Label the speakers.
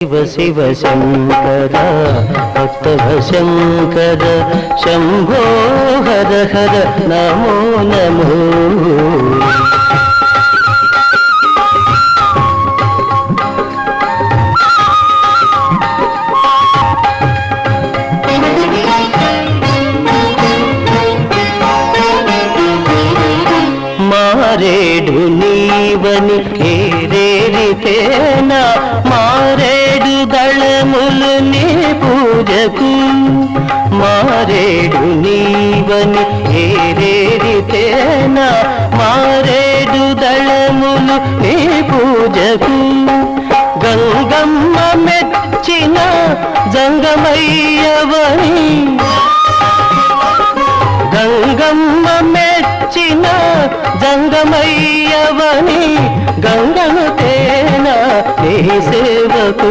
Speaker 1: శివ శివ శంకర భక్తవ శంకర శంభో హర హర నమో నమో. మారేడు నీవని ఏరేరితేనా మారేడు దళములు నీ పూజకు. మారేడు నీవని ఏరేరితేనా మారేడు దళములు నీ పూజకు. గంగమ్మ మెచ్చిన జంగమయ్యవని గంగమ్మ మెచ్చిన జంగమయ్యవని గంగను తేనా నీ సేవకు.